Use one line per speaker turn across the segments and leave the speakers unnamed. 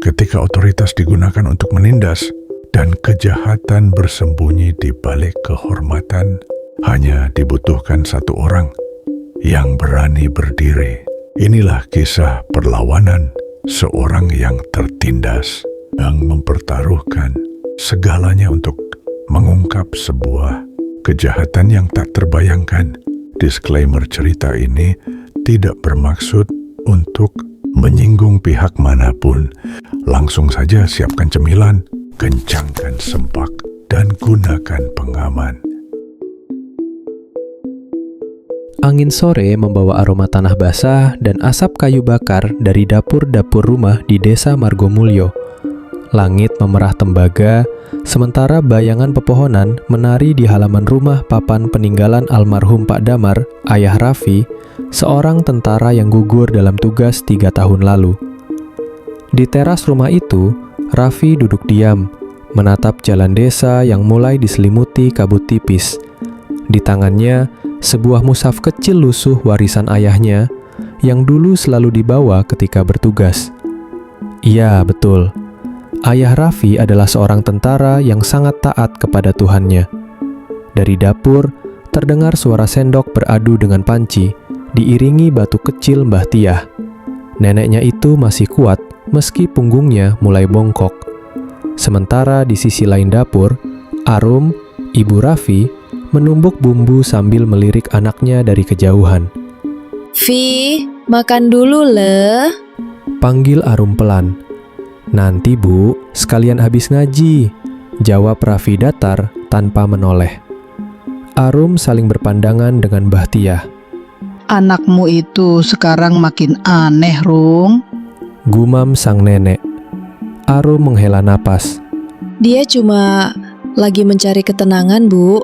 ketika otoritas digunakan untuk menindas dan kejahatan bersembunyi di balik kehormatan, hanya dibutuhkan satu orang yang berani berdiri. Inilah kisah perlawanan seorang yang tertindas, yang mempertaruhkan segalanya untuk mengungkap sebuah kejahatan yang tak terbayangkan. Disclaimer cerita ini tidak bermaksud untuk menyinggung pihak manapun. Langsung saja siapkan cemilan, kencangkan sempak, dan gunakan pengaman.
Angin sore membawa aroma tanah basah dan asap kayu bakar dari dapur-dapur rumah di desa Margomulyo. Langit memerah tembaga, sementara bayangan pepohonan menari di halaman rumah papan peninggalan almarhum Pak Damar, ayah Raffi, seorang tentara yang gugur dalam tugas 3 tahun lalu. Di teras rumah itu, Raffi duduk diam, menatap jalan desa yang mulai diselimuti kabut tipis. Di tangannya, sebuah mushaf kecil lusuh warisan ayahnya yang dulu selalu dibawa ketika bertugas. Iya, betul. Ayah Raffi adalah seorang tentara yang sangat taat kepada Tuhannya. Dari dapur, terdengar suara sendok beradu dengan panci, diiringi batu kecil Mbah Tiah. Neneknya itu masih kuat meski punggungnya mulai bongkok. Sementara di sisi lain dapur, Arum, ibu Raffi, menumbuk bumbu sambil melirik anaknya dari kejauhan.
"Vi, makan dulu le,"
panggil Arum pelan. "Nanti Bu, sekalian habis ngaji," jawab Raffi datar tanpa menoleh. Arum saling berpandangan dengan Mbah Tiah.
"Anakmu itu sekarang makin aneh, Rung,"
gumam sang nenek. Arum menghela napas.
"Dia cuma lagi mencari ketenangan, Bu.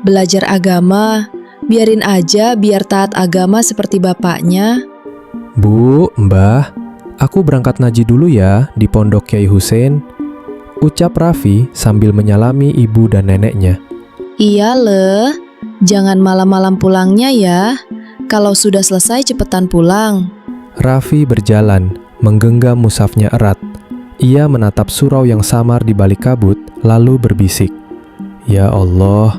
Belajar agama, biarin aja biar taat agama seperti bapaknya."
"Bu, Mbah, aku berangkat ngaji dulu ya di Pondok Kyai Hussein," ucap Raffi sambil menyalami ibu dan neneknya.
"Iya le, jangan malam-malam pulangnya ya. Kalau sudah selesai cepetan pulang."
Raffi berjalan, menggenggam mushafnya erat. Ia menatap surau yang samar di balik kabut, lalu berbisik, "Ya Allah,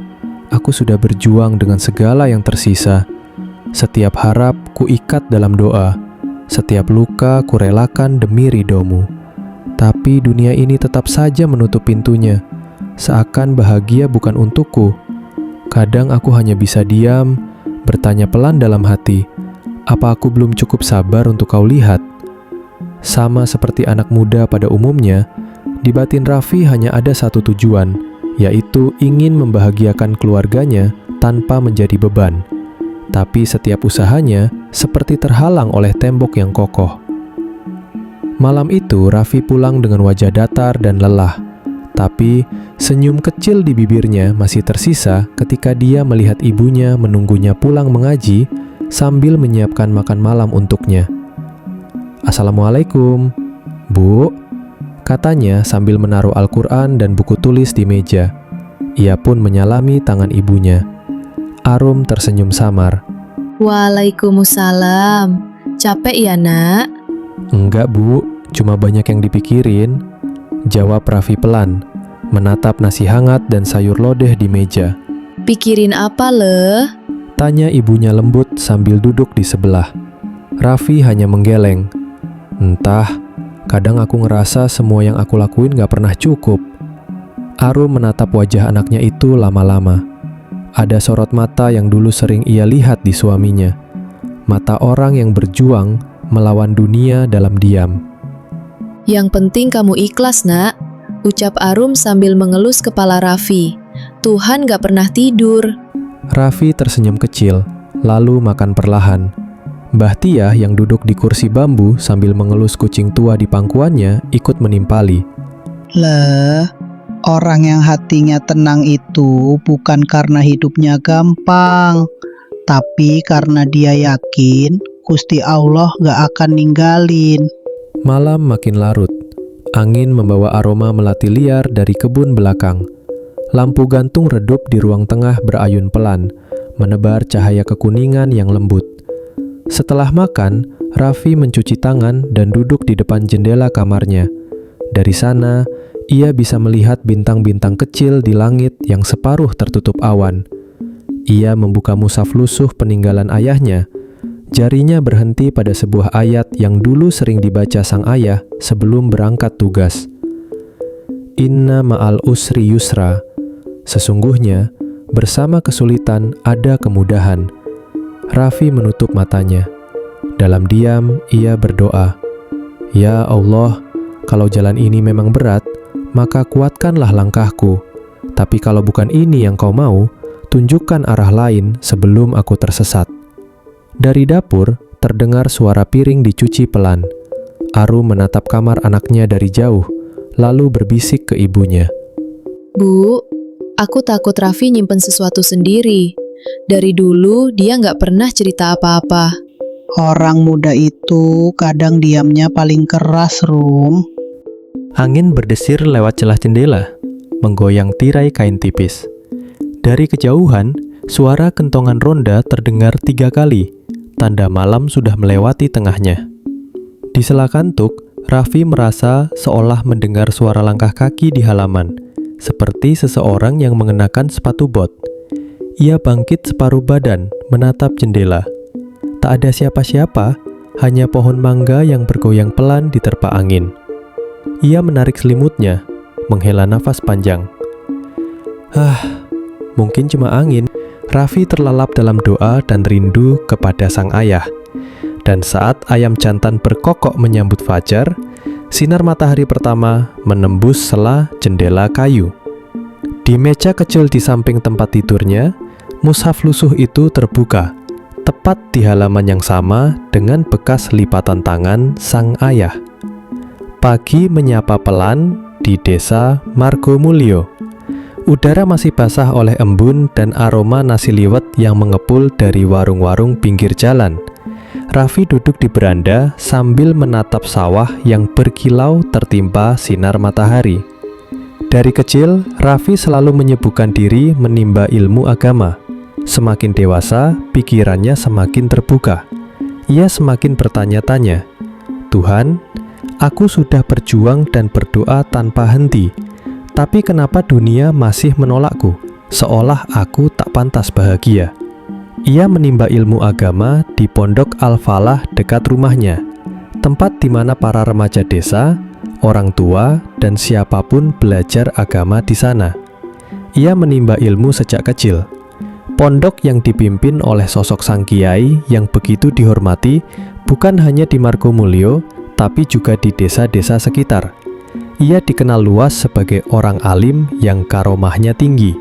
aku sudah berjuang dengan segala yang tersisa. Setiap harap kuikat dalam doa. Setiap luka kurelakan demi ridhomu. Tapi dunia ini tetap saja menutup pintunya, seakan bahagia bukan untukku. Kadang aku hanya bisa diam, bertanya pelan dalam hati, apa aku belum cukup sabar untuk kau lihat?" Sama seperti anak muda pada umumnya, di batin Raffi hanya ada satu tujuan, yaitu ingin membahagiakan keluarganya tanpa menjadi beban. Tapi setiap usahanya seperti terhalang oleh tembok yang kokoh. Malam itu Raffi pulang dengan wajah datar dan lelah. Tapi senyum kecil di bibirnya masih tersisa ketika dia melihat ibunya menunggunya pulang mengaji sambil menyiapkan makan malam untuknya. "Assalamualaikum, Bu," katanya sambil menaruh Al-Quran dan buku tulis di meja. Ia pun menyalami tangan ibunya. Arum tersenyum samar.
"Waalaikumsalam. Capek ya nak?"
"Enggak Bu, cuma banyak yang dipikirin," jawab Raffi pelan, menatap nasi hangat dan sayur lodeh di meja.
"Pikirin apa le?"
tanya ibunya lembut sambil duduk di sebelah. Raffi hanya menggeleng. "Entah, kadang aku ngerasa semua yang aku lakuin gak pernah cukup." Arum menatap wajah anaknya itu lama-lama. Ada sorot mata yang dulu sering ia lihat di suaminya. Mata orang yang berjuang melawan dunia dalam diam.
"Yang penting kamu ikhlas nak," ucap Arum sambil mengelus kepala Raffi. "Tuhan gak pernah tidur."
Raffi tersenyum kecil, lalu makan perlahan. Mbah Tiah yang duduk di kursi bambu sambil mengelus kucing tua di pangkuannya ikut menimpali.
"Lah, orang yang hatinya tenang itu bukan karena hidupnya gampang, tapi karena dia yakin Gusti Allah gak akan ninggalin."
Malam makin larut. Angin membawa aroma melati liar dari kebun belakang. Lampu gantung redup di ruang tengah berayun pelan, menebar cahaya kekuningan yang lembut. Setelah makan, Raffi mencuci tangan dan duduk di depan jendela kamarnya. Dari sana, ia bisa melihat bintang-bintang kecil di langit yang separuh tertutup awan. Ia membuka mushaf lusuh peninggalan ayahnya. Jarinya berhenti pada sebuah ayat yang dulu sering dibaca sang ayah sebelum berangkat tugas. Inna ma'al usri yusra. Sesungguhnya, bersama kesulitan ada kemudahan. Raffi menutup matanya. Dalam diam, ia berdoa, "Ya Allah, kalau jalan ini memang berat, maka kuatkanlah langkahku. Tapi kalau bukan ini yang kau mau, tunjukkan arah lain sebelum aku tersesat." Dari dapur, terdengar suara piring dicuci pelan. Arum menatap kamar anaknya dari jauh, lalu berbisik ke ibunya.
Bu, aku takut Raffi nyimpen sesuatu sendiri. Dari dulu dia nggak pernah cerita apa-apa.
Orang muda itu kadang diamnya paling keras, Rum.
Angin berdesir lewat celah jendela, menggoyang tirai kain tipis. Dari kejauhan, suara kentongan ronda terdengar 3 kali, tanda malam sudah melewati tengahnya. Di sela kantuk, Raffi merasa seolah mendengar suara langkah kaki di halaman, seperti seseorang yang mengenakan sepatu bot. Ia bangkit separuh badan, menatap jendela. Tak ada siapa-siapa, hanya pohon mangga yang bergoyang pelan diterpa angin. Ia menarik selimutnya, menghela nafas panjang. Mungkin cuma angin. Raffi terlelap dalam doa dan rindu kepada sang ayah. Dan saat ayam jantan berkokok menyambut fajar, sinar matahari pertama menembus sela jendela kayu. Di meja kecil di samping tempat tidurnya, mushaf lusuh itu terbuka, tepat di halaman yang sama dengan bekas lipatan tangan sang ayah. Pagi menyapa pelan di desa Margomulyo. Udara masih basah oleh embun dan aroma nasi liwet yang mengepul dari warung-warung pinggir jalan. Raffi duduk di beranda sambil menatap sawah yang berkilau tertimpa sinar matahari. Dari kecil, Raffi selalu menyibukkan diri menimba ilmu agama. Semakin dewasa, pikirannya semakin terbuka. Ia semakin bertanya-tanya, "Tuhan, aku sudah berjuang dan berdoa tanpa henti. Tapi kenapa dunia masih menolakku, seolah aku tak pantas bahagia?" Ia menimba ilmu agama di Pondok Al-Falah dekat rumahnya, tempat di mana para remaja desa, orang tua, dan siapapun belajar agama di sana. Ia menimba ilmu sejak kecil. Pondok yang dipimpin oleh sosok sang kiai yang begitu dihormati bukan hanya di Margomulyo, tapi juga di desa-desa sekitar. Ia dikenal luas sebagai orang alim yang karomahnya tinggi.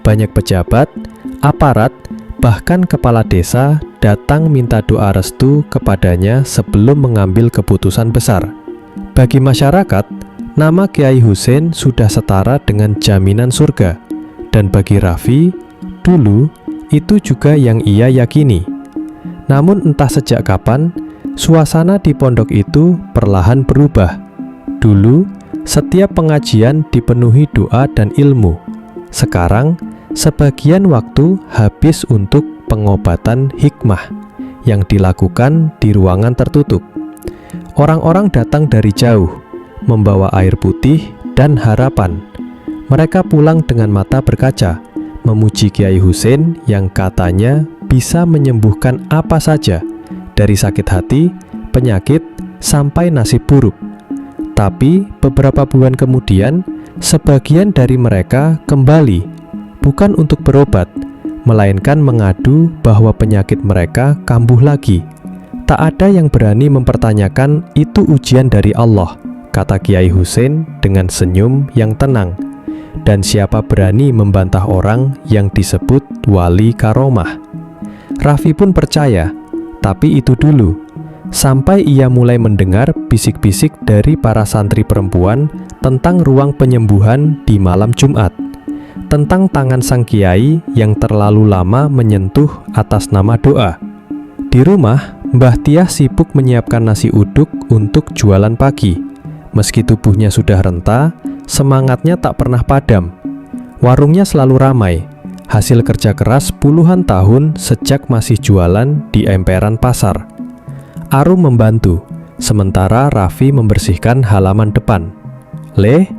Banyak pejabat, aparat, bahkan kepala desa datang minta doa restu kepadanya sebelum mengambil keputusan besar. Bagi masyarakat, nama Kiai Husein sudah setara dengan jaminan surga. Dan bagi Raffi, dulu itu juga yang ia yakini. Namun entah sejak kapan, suasana di pondok itu perlahan berubah. Dulu, setiap pengajian dipenuhi doa dan ilmu. Sekarang, sebagian waktu habis untuk pengobatan hikmah yang dilakukan di ruangan tertutup. Orang-orang datang dari jauh, membawa air putih dan harapan. Mereka pulang dengan mata berkaca, memuji Kiai Husein yang katanya bisa menyembuhkan apa saja, dari sakit hati, penyakit, sampai nasib buruk. Tapi beberapa bulan kemudian, sebagian dari mereka kembali, bukan untuk berobat, melainkan mengadu bahwa penyakit mereka kambuh lagi. Tak ada yang berani mempertanyakan itu ujian dari Allah, kata Kiai Husein dengan senyum yang tenang. Dan siapa berani membantah orang yang disebut wali karomah? Raffi pun percaya, tapi itu dulu. Sampai ia mulai mendengar bisik-bisik dari para santri perempuan tentang ruang penyembuhan di malam Jumat. Tentang tangan sang kiai yang terlalu lama menyentuh atas nama doa. Di rumah, Mbah Tiah sibuk menyiapkan nasi uduk untuk jualan pagi. Meski tubuhnya sudah renta, semangatnya tak pernah padam. Warungnya selalu ramai, hasil kerja keras puluhan tahun sejak masih jualan di emperan pasar. Arum membantu, sementara Raffi membersihkan halaman depan. "Le,"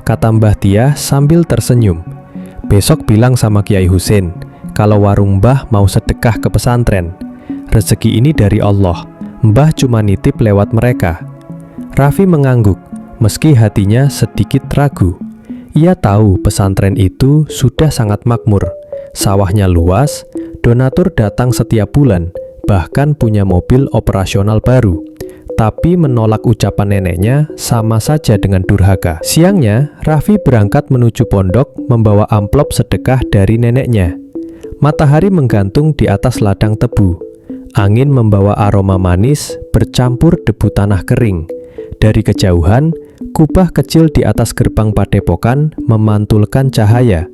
kata Mbah Tiah sambil tersenyum. "Besok bilang sama Kiai Husein kalau warung Mbah mau sedekah ke pesantren. Rezeki ini dari Allah, Mbah cuma nitip lewat mereka." Raffi mengangguk, meski hatinya sedikit ragu. Ia tahu pesantren itu sudah sangat makmur, sawahnya luas, donatur datang setiap bulan, bahkan punya mobil operasional baru. Tapi menolak ucapan neneknya sama saja dengan durhaka. Siangnya, Raffi berangkat menuju pondok membawa amplop sedekah dari neneknya. Matahari menggantung di atas ladang tebu. Angin membawa aroma manis bercampur debu tanah kering. Dari kejauhan, kubah kecil di atas gerbang padepokan memantulkan cahaya.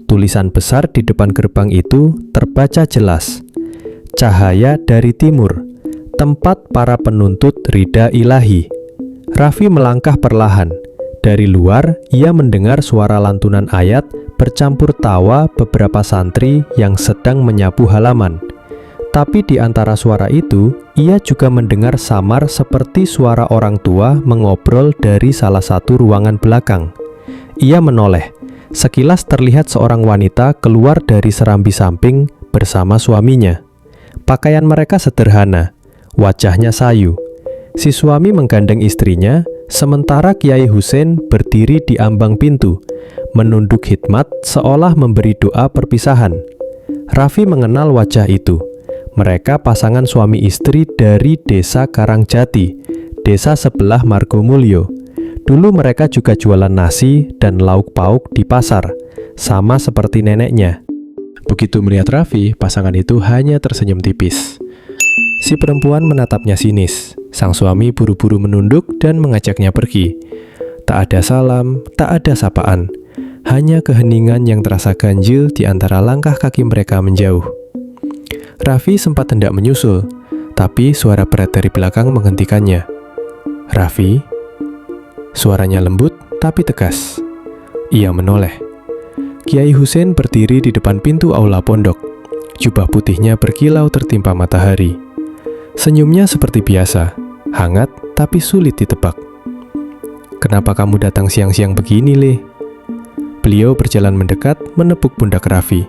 Tulisan besar di depan gerbang itu terbaca jelas. "Cahaya dari Timur, tempat para penuntut ridha ilahi." Raffi melangkah perlahan. Dari luar, ia mendengar suara lantunan ayat bercampur tawa beberapa santri yang sedang menyapu halaman. Tapi di antara suara itu, ia juga mendengar samar seperti suara orang tua mengobrol dari salah satu ruangan belakang. Ia menoleh. Sekilas terlihat seorang wanita keluar dari serambi samping bersama suaminya. Pakaian mereka sederhana, wajahnya sayu. Si suami menggandeng istrinya, sementara Kiai Husein berdiri di ambang pintu, menunduk khidmat seolah memberi doa perpisahan. Raffi mengenal wajah itu. Mereka pasangan suami istri dari desa Karangjati, desa sebelah Margomulyo. Dulu mereka juga jualan nasi dan lauk pauk di pasar, sama seperti neneknya. Begitu melihat Raffi, pasangan itu hanya tersenyum tipis. Si perempuan menatapnya sinis. Sang suami buru-buru menunduk dan mengajaknya pergi. Tak ada salam, tak ada sapaan. Hanya keheningan yang terasa ganjil di antara langkah kaki mereka menjauh. Raffi sempat hendak menyusul, tapi suara berat dari belakang menghentikannya. "Raffi?" Suaranya lembut tapi tegas. Ia menoleh. Kiai Husein berdiri di depan pintu aula pondok. Jubah putihnya berkilau tertimpa matahari. Senyumnya seperti biasa, hangat tapi sulit ditebak. "Kenapa kamu datang siang-siang begini, Le?" Beliau berjalan mendekat, menepuk pundak Raffi.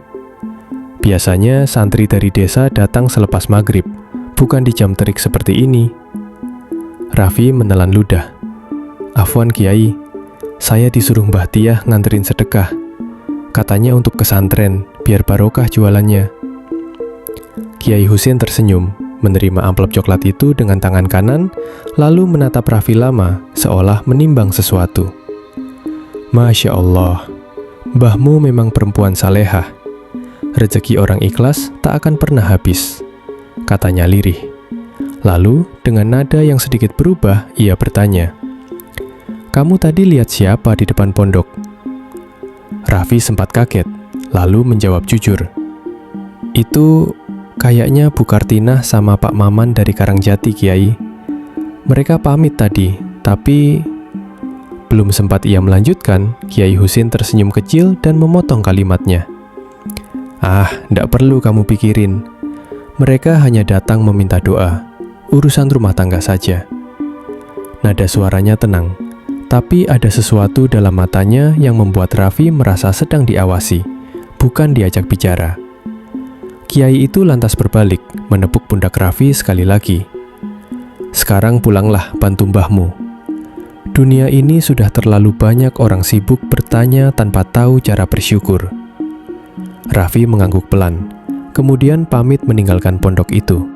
"Biasanya santri dari desa datang selepas maghrib, bukan di jam terik seperti ini." Raffi menelan ludah. "Afwan Kiai, saya disuruh Mbah Tiah nganterin sedekah. Katanya untuk pesantren, biar barokah jualannya." Kiai Husein tersenyum, menerima amplop coklat itu dengan tangan kanan, lalu menatap Raffi lama, seolah menimbang sesuatu. "Masya Allah, mbahmu memang perempuan salehah. Rezeki orang ikhlas tak akan pernah habis," katanya lirih. Lalu, dengan nada yang sedikit berubah, ia bertanya, "Kamu tadi lihat siapa di depan pondok?" Raffi sempat kaget, lalu menjawab jujur, "Itu kayaknya Bu Kartinah sama Pak Maman dari Karangjati, Kiai. Mereka pamit tadi, tapi..." Belum sempat ia melanjutkan, Kiai Husein tersenyum kecil dan memotong kalimatnya. "Ah, ndak perlu kamu pikirin. Mereka hanya datang meminta doa. Urusan rumah tangga saja." Nada suaranya tenang, tapi ada sesuatu dalam matanya yang membuat Raffi merasa sedang diawasi, bukan diajak bicara. Kiai itu lantas berbalik, menepuk pundak Raffi sekali lagi. "Sekarang pulanglah, bantu mbahmu. Dunia ini sudah terlalu banyak orang sibuk bertanya tanpa tahu cara bersyukur." Raffi mengangguk pelan, kemudian pamit meninggalkan pondok itu.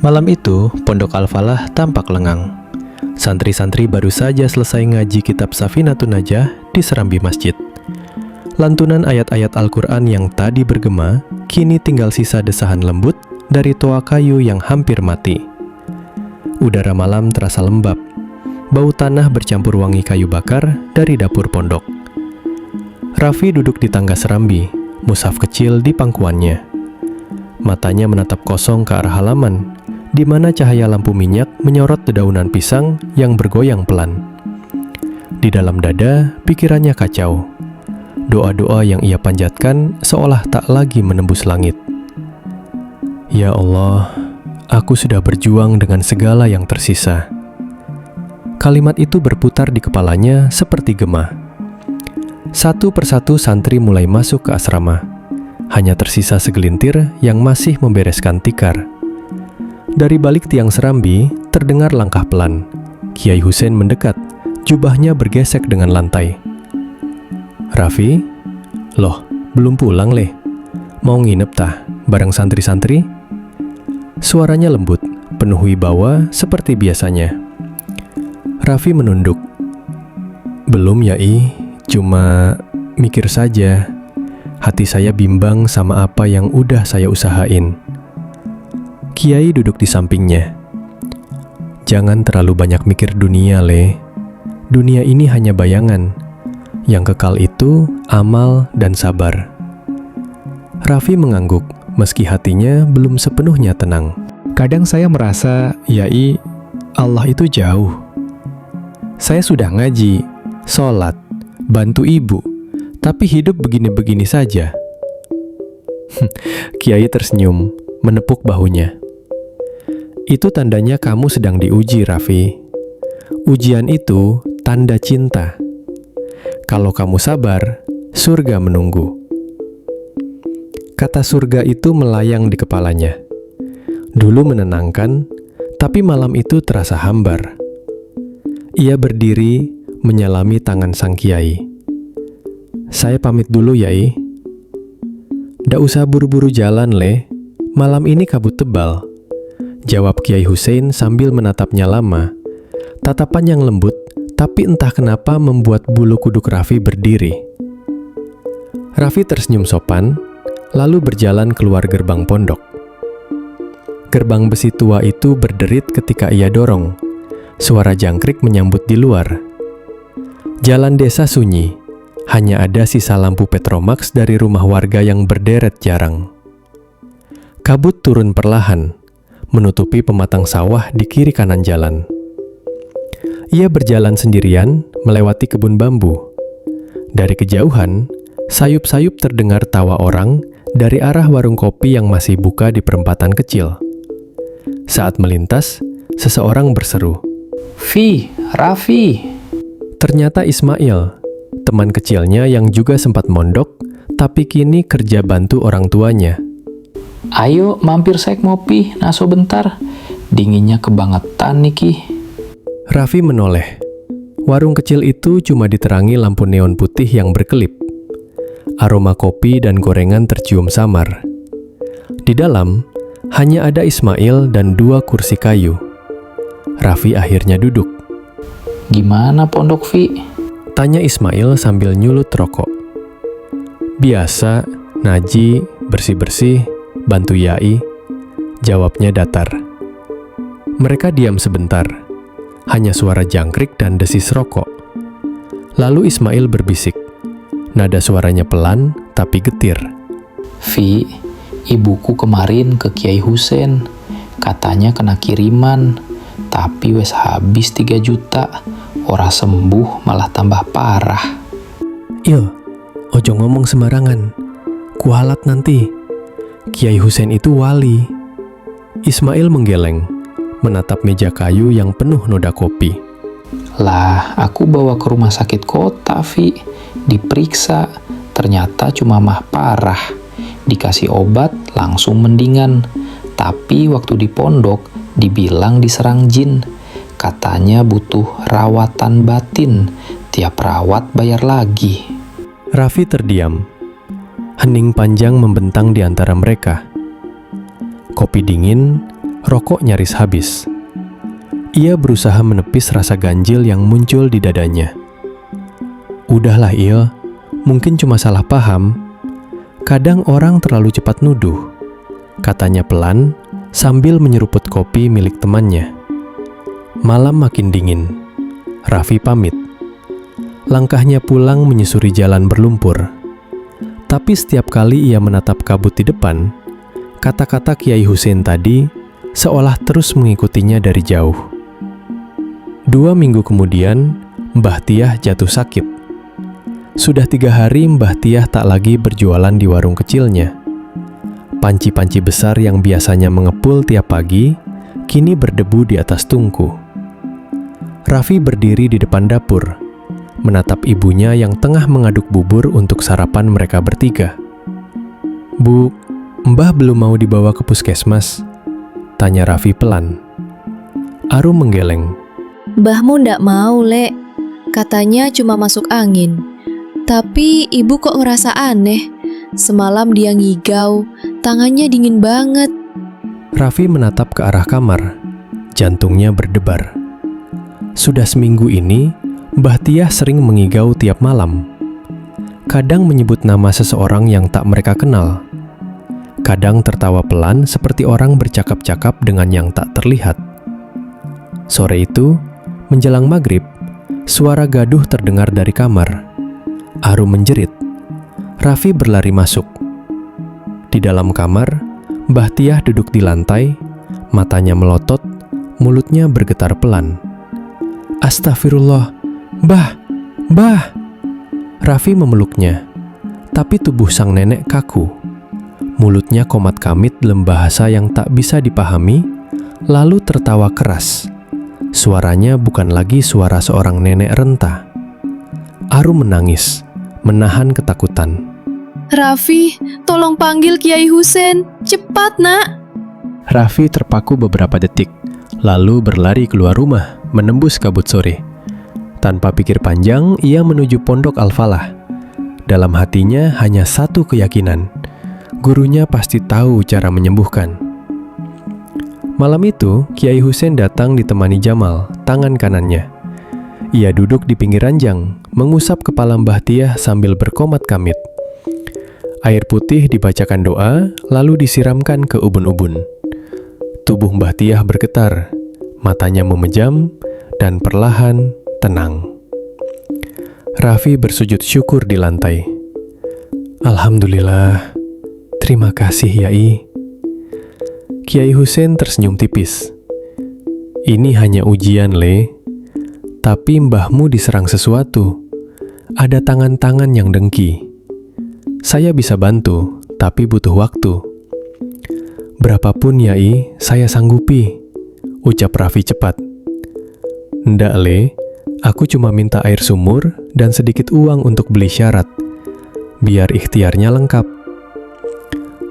Malam itu, pondok Al-Falah tampak lengang. Santri-santri baru saja selesai ngaji kitab Safinatun Najah di serambi masjid. Lantunan ayat-ayat Al-Quran yang tadi bergema, kini tinggal sisa desahan lembut dari toa kayu yang hampir mati. Udara malam terasa lembab. Bau tanah bercampur wangi kayu bakar dari dapur pondok. Raffi duduk di tangga serambi, mushaf kecil di pangkuannya. Matanya menatap kosong ke arah halaman, di mana cahaya lampu minyak menyorot dedaunan pisang yang bergoyang pelan. Di dalam dada, pikirannya kacau. Doa-doa yang ia panjatkan seolah tak lagi menembus langit. "Ya Allah, aku sudah berjuang dengan segala yang tersisa. Kalimat itu berputar di kepalanya seperti gema. Satu persatu santri mulai masuk ke asrama. Hanya tersisa segelintir yang masih membereskan tikar. Dari balik tiang serambi, terdengar langkah pelan. Kiai Husein mendekat, jubahnya bergesek dengan lantai. "Raffi? Loh, belum pulang, Le? Mau nginep tah, bareng santri-santri?" Suaranya lembut, penuh wibawa seperti biasanya. Raffi menunduk. "Belum, Yai, cuma mikir saja. Hati saya bimbang sama apa yang udah saya usahain." Kiai duduk di sampingnya. "Jangan terlalu banyak mikir dunia, Le. Dunia ini hanya bayangan. Yang kekal itu amal dan sabar." Raffi mengangguk, meski hatinya belum sepenuhnya tenang. "Kadang saya merasa, Yai, Allah itu jauh. Saya sudah ngaji, sholat, bantu ibu, tapi hidup begini-begini saja." Kiai tersenyum, menepuk bahunya. "Itu tandanya kamu sedang diuji, Raffi. Ujian itu tanda cinta. Kalau kamu sabar, surga menunggu." Kata surga itu melayang di kepalanya. Dulu menenangkan, tapi malam itu terasa hambar. Ia berdiri, menyalami tangan sang kiai. "Saya pamit dulu, Yai." "Ndak usah buru-buru jalan, Le. Malam ini kabut tebal," jawab Kiai Husein sambil menatapnya lama. Tatapan yang lembut, tapi entah kenapa membuat bulu kuduk Raffi berdiri. Raffi tersenyum sopan, lalu berjalan keluar gerbang pondok. Gerbang besi tua itu berderit ketika ia dorong. Suara jangkrik menyambut di luar. Jalan desa sunyi, hanya ada sisa lampu Petromax dari rumah warga yang berderet jarang. Kabut turun perlahan, menutupi pematang sawah di kiri kanan jalan. Ia berjalan sendirian melewati kebun bambu. Dari kejauhan, sayup-sayup terdengar tawa orang dari arah warung kopi yang masih buka di perempatan kecil. Saat melintas, seseorang berseru,
"Fi, Raffi."
Ternyata Ismail, teman kecilnya yang juga sempat mondok, tapi kini kerja bantu orang tuanya.
"Ayo mampir sek ngopi, naso bentar. Dinginnya kebangetan niki."
Raffi menoleh. Warung kecil itu cuma diterangi lampu neon putih yang berkelip. Aroma kopi dan gorengan tercium samar. Di dalam, hanya ada Ismail dan 2 kursi kayu. Raffi akhirnya duduk.
"Gimana pondok, Fi?"
Tanya Ismail sambil nyulut rokok. "Biasa, ngaji, bersih-bersih, bantu Yai," jawabnya datar. Mereka diam sebentar. Hanya suara jangkrik dan desis rokok. Lalu Ismail berbisik. Nada suaranya pelan tapi getir.
"Fi, ibuku kemarin ke Kiai Husein. Katanya kena kiriman, tapi wes habis 3 juta. Ora sembuh malah tambah parah."
"Il, ojo ngomong sembarangan. Kualat nanti. Kiai Husein itu wali." Ismail menggeleng, menatap meja kayu yang penuh noda kopi.
"Lah, aku bawa ke rumah sakit kota, Fi. Diperiksa, ternyata cuma mah parah. Dikasih obat, langsung mendingan. Tapi waktu di pondok, dibilang diserang jin. Katanya butuh rawatan batin. Tiap rawat bayar lagi."
Raffi terdiam. Hening panjang membentang di antara mereka. Kopi dingin, rokok nyaris habis. Ia berusaha menepis rasa ganjil yang muncul di dadanya. "Udahlah, Il. Mungkin cuma salah paham. Kadang orang terlalu cepat nuduh," katanya pelan sambil menyeruput kopi milik temannya. Malam makin dingin. Raffi pamit. Langkahnya pulang menyusuri jalan berlumpur. Tapi setiap kali ia menatap kabut di depan, kata-kata Kiai Husein tadi seolah terus mengikutinya dari jauh. 2 minggu kemudian, Mbah Tiah jatuh sakit. Sudah 3 hari Mbah Tiah tak lagi berjualan di warung kecilnya. Panci-panci besar yang biasanya mengepul tiap pagi, kini berdebu di atas tungku. Raffi berdiri di depan dapur, menatap ibunya yang tengah mengaduk bubur untuk sarapan mereka bertiga. "Bu, Mbah belum mau dibawa ke puskesmas?" tanya Raffi pelan. Arum menggeleng.
Mbahmu ndak mau, Lek. Katanya cuma masuk angin. Tapi ibu kok ngerasa aneh. Semalam dia ngigau, tangannya dingin banget.
Raffi menatap ke arah kamar, jantungnya berdebar. Sudah seminggu ini, Mbah Tiah sering mengigau tiap malam. Kadang menyebut nama seseorang yang tak mereka kenal. Kadang tertawa pelan seperti orang bercakap-cakap dengan yang tak terlihat. Sore itu, menjelang maghrib, suara gaduh terdengar dari kamar. Arum menjerit. Raffi berlari masuk. Di dalam kamar, Mbah Tiah duduk di lantai, matanya melotot, mulutnya bergetar pelan. "Astagfirullah, Mbah, Mbah!" Raffi memeluknya, tapi tubuh sang nenek kaku. Mulutnya komat kamit dalam bahasa yang tak bisa dipahami, lalu tertawa keras. Suaranya bukan lagi suara seorang nenek renta. Arum menangis, menahan ketakutan.
Raffi, tolong panggil Kiai Husen. Cepat, Nak.
Raffi terpaku beberapa detik, lalu berlari keluar rumah, menembus kabut sore. Tanpa pikir panjang, ia menuju pondok Al-Falah. Dalam hatinya hanya satu keyakinan, gurunya pasti tahu cara menyembuhkan. Malam itu, Kiai Husen datang ditemani Jamal, tangan kanannya. Ia duduk di pinggir ranjang, mengusap kepala Mbah Tiah sambil berkomat kamit. Air putih dibacakan doa, lalu disiramkan ke ubun-ubun. Tubuh Mbah Tiah bergetar, matanya memejam, dan perlahan tenang. Raffi bersujud syukur di lantai. "Alhamdulillah, terima kasih, Yai." Kiai Husen tersenyum tipis. "Ini hanya ujian, Le. Tapi mbahmu diserang sesuatu. Ada tangan-tangan yang dengki. Saya bisa bantu, tapi butuh waktu." "Berapapun, Yai, saya sanggupi," ucap Raffi cepat. "Ndak, Le. Aku cuma minta air sumur dan sedikit uang untuk beli syarat. Biar ikhtiarnya lengkap."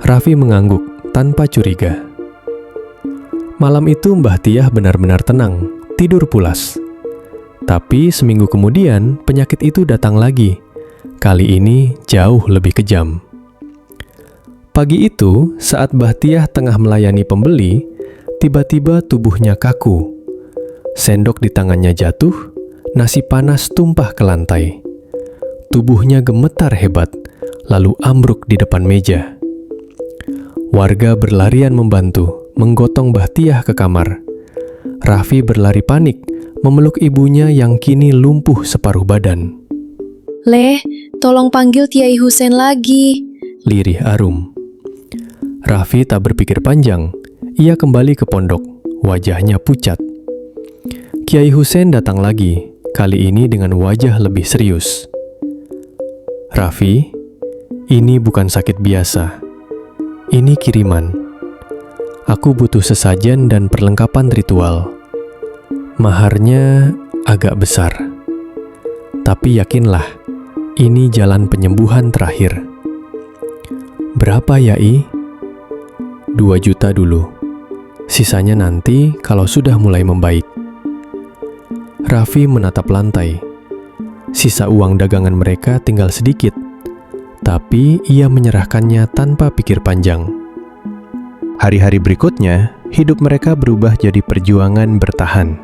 Raffi mengangguk tanpa curiga. Malam itu Mbah Tiah benar-benar tenang, tidur pulas. Tapi seminggu kemudian penyakit itu datang lagi. Kali ini jauh lebih kejam. Pagi itu, saat Mbah Tiah tengah melayani pembeli, tiba-tiba tubuhnya kaku. Sendok di tangannya jatuh, nasi panas tumpah ke lantai. Tubuhnya gemetar hebat, lalu ambruk di depan meja. Warga berlarian membantu, menggotong Mbah Tiah ke kamar. Raffi berlari panik, memeluk ibunya yang kini lumpuh separuh badan.
"Le, tolong panggil Kiai Husen lagi."
Lirih Arum. Raffi tak berpikir panjang. Ia kembali ke pondok, wajahnya pucat. Kiai Husen datang lagi, kali ini dengan wajah lebih serius. "Raffi, ini bukan sakit biasa. Ini kiriman. Aku butuh sesajen dan perlengkapan ritual. Maharnya agak besar. Tapi yakinlah, ini jalan penyembuhan terakhir." "Berapa, Yai?" 2 juta dulu. Sisanya nanti kalau sudah mulai membaik." Raffi menatap lantai. Sisa uang dagangan mereka tinggal sedikit, tapi ia menyerahkannya tanpa pikir panjang. Hari-hari berikutnya, hidup mereka berubah jadi perjuangan bertahan.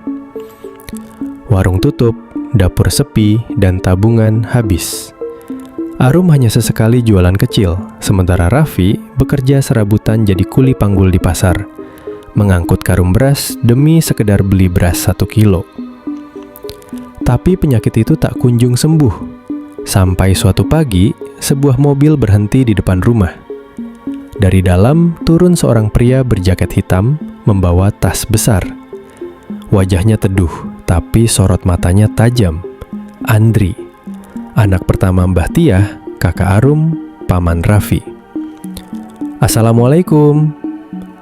Warung tutup, dapur sepi, dan tabungan habis. Arum hanya sesekali jualan kecil, sementara Raffi bekerja serabutan jadi kuli panggul di pasar, mengangkut karung beras demi sekedar beli beras 1 kilo. Tapi penyakit itu tak kunjung sembuh. Sampai suatu pagi, sebuah mobil berhenti di depan rumah. Dari dalam turun seorang pria berjaket hitam, membawa tas besar. Wajahnya teduh, tapi sorot matanya tajam. Andri, anak pertama Mbah Tiah, kakak Arum, paman Raffi. "Assalamualaikum."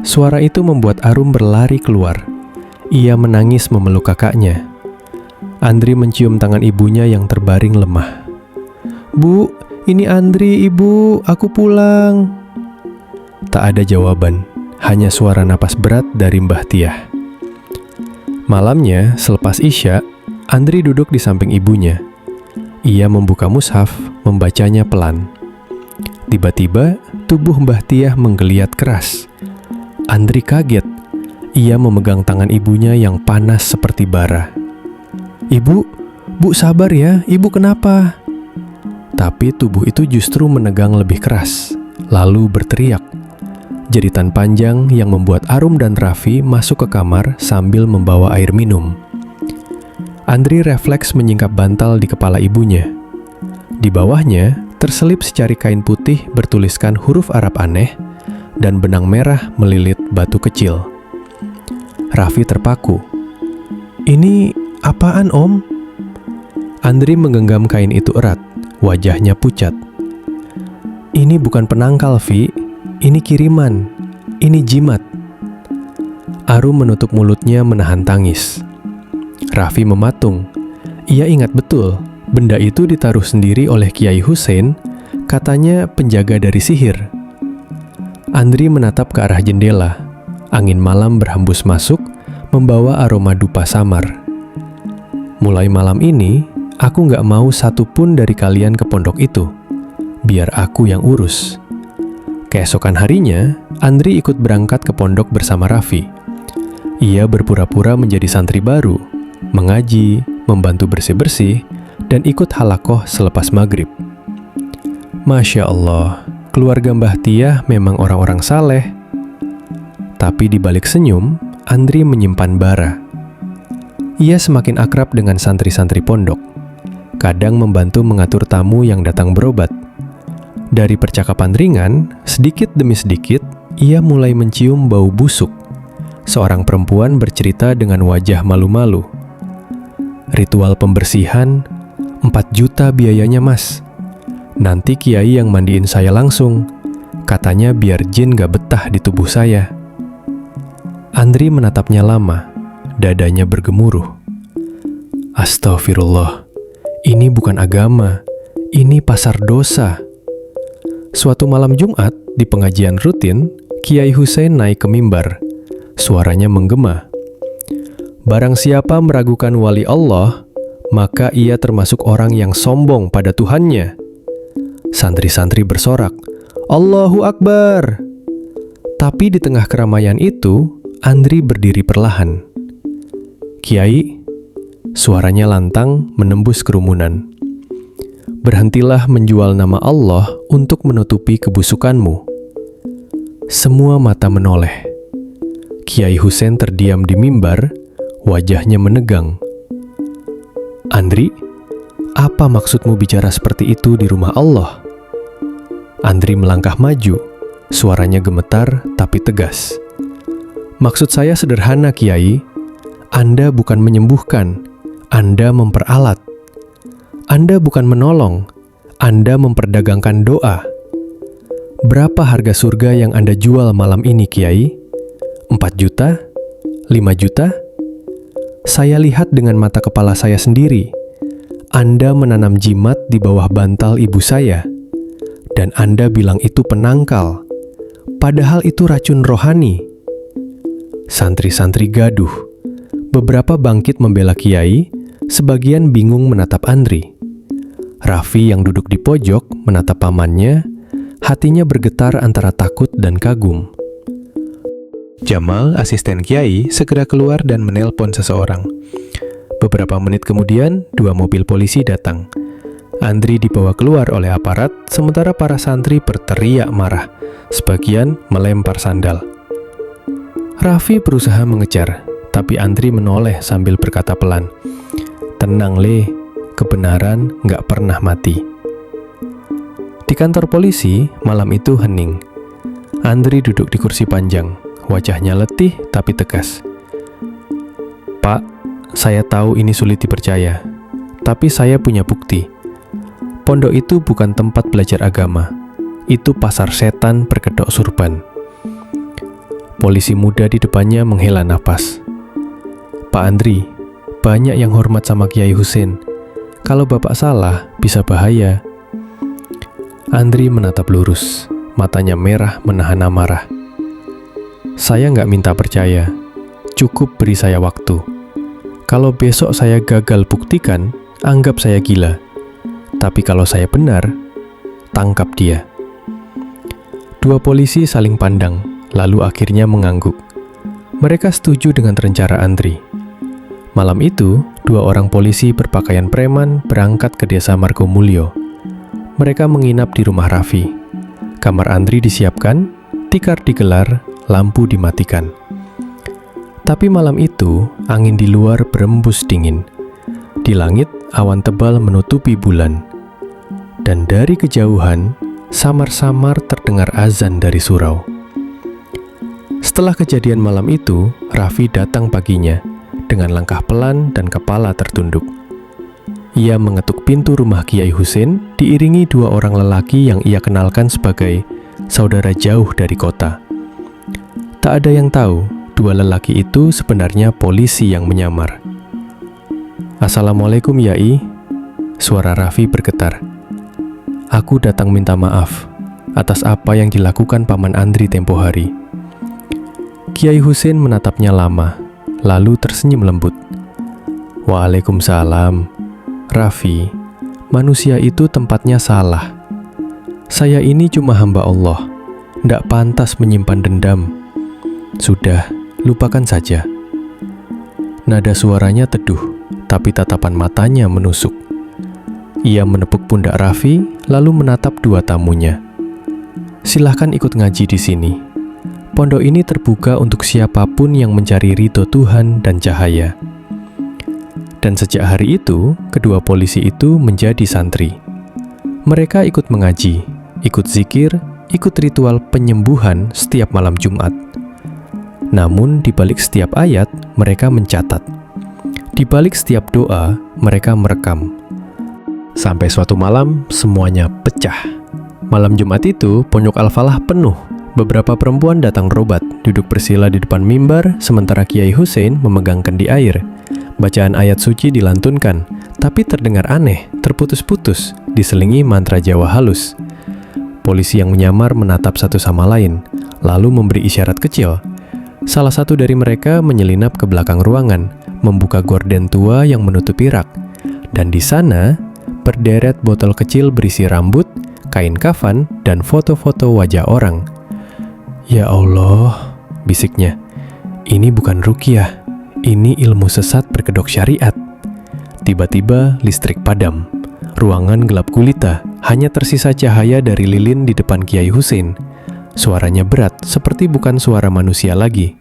Suara itu membuat Arum berlari keluar. Ia menangis memeluk kakaknya. Andri mencium tangan ibunya yang terbaring lemah. "Bu, ini Andri, Ibu. Aku pulang." Tak ada jawaban, hanya suara napas berat dari Mbah Tiah. Malamnya, selepas Isya, Andri duduk di samping ibunya. Ia membuka mushaf, membacanya pelan. Tiba-tiba, tubuh Mbah Tiah menggeliat keras. Andri kaget. Ia memegang tangan ibunya yang panas seperti bara. "Ibu, Bu sabar ya, Ibu kenapa?" Tapi tubuh itu justru menegang lebih keras, lalu berteriak. Jeritan panjang yang membuat Arum dan Raffi masuk ke kamar sambil membawa air minum. Andri refleks menyingkap bantal di kepala ibunya. Di bawahnya terselip secari kain putih bertuliskan huruf Arab aneh dan benang merah melilit batu kecil. Raffi terpaku. "Ini apaan, Om?" Andri menggenggam kain itu erat, wajahnya pucat. "Ini bukan penangkal, Vi. Ini kiriman. Ini jimat." Arum menutup mulutnya menahan tangis. Raffi mematung. Ia ingat betul, benda itu ditaruh sendiri oleh Kiai Hussein, katanya penjaga dari sihir. Andri menatap ke arah jendela. Angin malam berhembus masuk, membawa aroma dupa samar. "Mulai malam ini, aku gak mau satupun dari kalian ke pondok itu. Biar aku yang urus." Keesokan harinya, Andri ikut berangkat ke pondok bersama Raffi. Ia berpura-pura menjadi santri baru, mengaji, membantu bersih-bersih, dan ikut halakoh selepas maghrib. Masya Allah, keluarga Mbah Tiah memang orang-orang saleh. Tapi di balik senyum, Andri menyimpan bara. Ia semakin akrab dengan santri-santri pondok. Kadang membantu mengatur tamu yang datang berobat. Dari percakapan ringan, sedikit demi sedikit, ia mulai mencium bau busuk. Seorang perempuan bercerita dengan wajah malu-malu. "Ritual pembersihan, 4 juta biayanya, Mas. Nanti Kiai yang mandiin saya langsung. Katanya biar jin gak betah di tubuh saya." Andri menatapnya lama, dadanya bergemuruh. Astagfirullah, ini bukan agama, ini pasar dosa. Suatu malam Jumat, di pengajian rutin, Kiai Hussein naik ke mimbar. Suaranya menggema. "Barang siapa meragukan wali Allah, maka ia termasuk orang yang sombong pada Tuhannya." Santri-santri bersorak, "Allahu Akbar!" Tapi di tengah keramaian itu, Andri berdiri perlahan. "Kiai," suaranya lantang menembus kerumunan. "Berhentilah menjual nama Allah untuk menutupi kebusukanmu." Semua mata menoleh. Kiai Hussein terdiam di mimbar, wajahnya menegang. "Andri, apa maksudmu bicara seperti itu di rumah Allah?" Andri melangkah maju, suaranya gemetar tapi tegas. "Maksud saya sederhana, Kiai. Anda bukan menyembuhkan, Anda memperalat. Anda bukan menolong, Anda memperdagangkan doa. Berapa harga surga yang Anda jual malam ini, Kiai? 4 juta? 5 juta? Saya lihat dengan mata kepala saya sendiri. Anda menanam jimat di bawah bantal ibu saya. Dan Anda bilang itu penangkal. Padahal itu racun rohani." Santri-santri gaduh. Beberapa bangkit membela Kiai, sebagian bingung menatap Andri. Raffi yang duduk di pojok menatap pamannya, hatinya bergetar antara takut dan kagum. Jamal, asisten Kiai, segera keluar dan menelpon seseorang. Beberapa menit kemudian, 2 mobil polisi datang. Andri dibawa keluar oleh aparat, sementara para santri berteriak marah. Sebagian melempar sandal. Raffi berusaha mengejar, tapi Andri menoleh sambil berkata pelan, "Tenang, Le. Kebenaran nggak pernah mati." Di kantor polisi, malam itu hening. Andri duduk di kursi panjang, wajahnya letih tapi tegas. "Pak, saya tahu ini sulit dipercaya, tapi saya punya bukti. Pondok itu bukan tempat belajar agama. Itu pasar setan berkedok surban." Polisi muda di depannya menghela napas. "Pak Andri, banyak yang hormat sama Kiai Husein. Kalau Bapak salah, bisa bahaya. Andri menatap lurus, matanya merah menahan amarah. Saya nggak minta percaya, cukup beri saya waktu. Kalau besok saya gagal buktikan, anggap saya gila. Tapi kalau saya benar, tangkap dia. Dua polisi saling pandang, lalu akhirnya mengangguk. Mereka setuju dengan rencana Andri. Malam itu, dua orang polisi berpakaian preman berangkat ke desa Margomulyo. Mereka menginap di rumah Raffi. Kamar Andri disiapkan, tikar digelar, lampu dimatikan. Tapi malam itu, angin di luar berembus dingin. Di langit, awan tebal menutupi bulan. Dan dari kejauhan, samar-samar terdengar azan dari surau. Setelah kejadian malam itu, Raffi datang paginya dengan langkah pelan dan kepala tertunduk. Ia mengetuk pintu rumah Kiai Husein diiringi dua orang lelaki yang ia kenalkan sebagai saudara jauh dari kota. Tak ada yang tahu, dua lelaki itu sebenarnya polisi yang menyamar. "Assalamualaikum, Yai." Suara Raffi bergetar. "Aku datang minta maaf atas apa yang dilakukan Paman Andri tempo hari." Kiai Husein menatapnya lama, lalu tersenyum lembut. "Waalaikumsalam. Raffi, manusia itu tempatnya salah. Saya ini cuma hamba Allah, ndak pantas menyimpan dendam. Sudah, lupakan saja." Nada suaranya teduh, tapi tatapan matanya menusuk. Ia menepuk pundak Raffi, lalu menatap dua tamunya. "Silahkan ikut ngaji di sini. Pondok ini terbuka untuk siapapun yang mencari ridho Tuhan dan cahaya." Dan sejak hari itu, kedua polisi itu menjadi santri. Mereka ikut mengaji, ikut zikir, ikut ritual penyembuhan setiap malam Jumat. Namun, di balik setiap ayat, mereka mencatat. Di balik setiap doa, mereka merekam. Sampai suatu malam, semuanya pecah. Malam Jumat itu, Pondok Al-Falah penuh. Beberapa perempuan datang berobat, duduk bersila di depan mimbar, sementara Kiai Husein memegang kendi air. Bacaan ayat suci dilantunkan, tapi terdengar aneh, terputus-putus, diselingi mantra Jawa halus. Polisi yang menyamar menatap satu sama lain, lalu memberi isyarat kecil. Salah satu dari mereka menyelinap ke belakang ruangan, membuka gorden tua yang menutupi rak. Dan di sana, berderet botol kecil berisi rambut, kain kafan, dan foto-foto wajah orang. "Ya Allah," bisiknya, "ini bukan ruqyah, ini ilmu sesat berkedok syariat." Tiba-tiba listrik padam. Ruangan gelap gulita, hanya tersisa cahaya dari lilin di depan Kiai Husein. Suaranya berat, seperti bukan suara manusia lagi.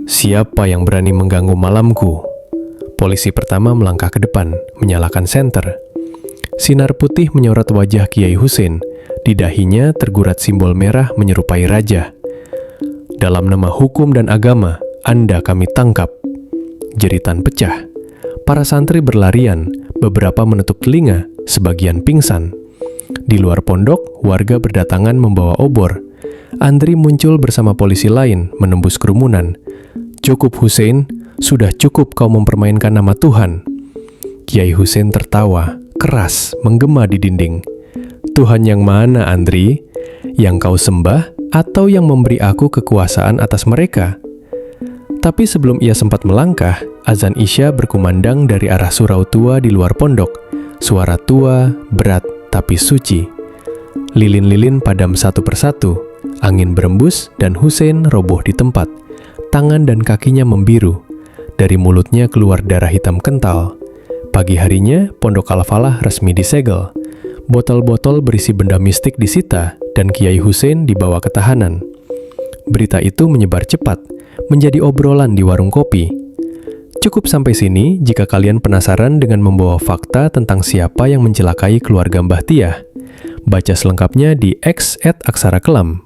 "Siapa yang berani mengganggu malamku?" Polisi pertama melangkah ke depan, menyalakan senter. Sinar putih menyorot wajah Kiai Husein. Di dahinya tergurat simbol merah menyerupai raja. "Dalam nama hukum dan agama, Anda kami tangkap." Jeritan pecah. Para santri berlarian, beberapa menutup telinga, sebagian pingsan. Di luar pondok, warga berdatangan membawa obor. Andri muncul bersama polisi lain, menembus kerumunan. "Cukup Husein, sudah cukup kau mempermainkan nama Tuhan." Kiai Husein tertawa, keras, menggema di dinding. "Tuhan yang mana, Andri? Yang kau sembah atau yang memberi aku kekuasaan atas mereka?" Tapi sebelum ia sempat melangkah, azan Isya berkumandang dari arah surau tua di luar pondok. Suara tua, berat, tapi suci. Lilin-lilin padam satu persatu, angin berembus dan Husein roboh di tempat. Tangan dan kakinya membiru. Dari mulutnya keluar darah hitam kental. Pagi harinya, Pondok Al-Falah resmi disegel. Botol-botol berisi benda mistik disita dan Kiai Husein dibawa ke tahanan. Berita itu menyebar cepat, menjadi obrolan di warung kopi. Cukup sampai sini jika kalian penasaran dengan membawa fakta tentang siapa yang mencelakai keluarga Mbah Tiah. Baca selengkapnya di X@aksarakelam.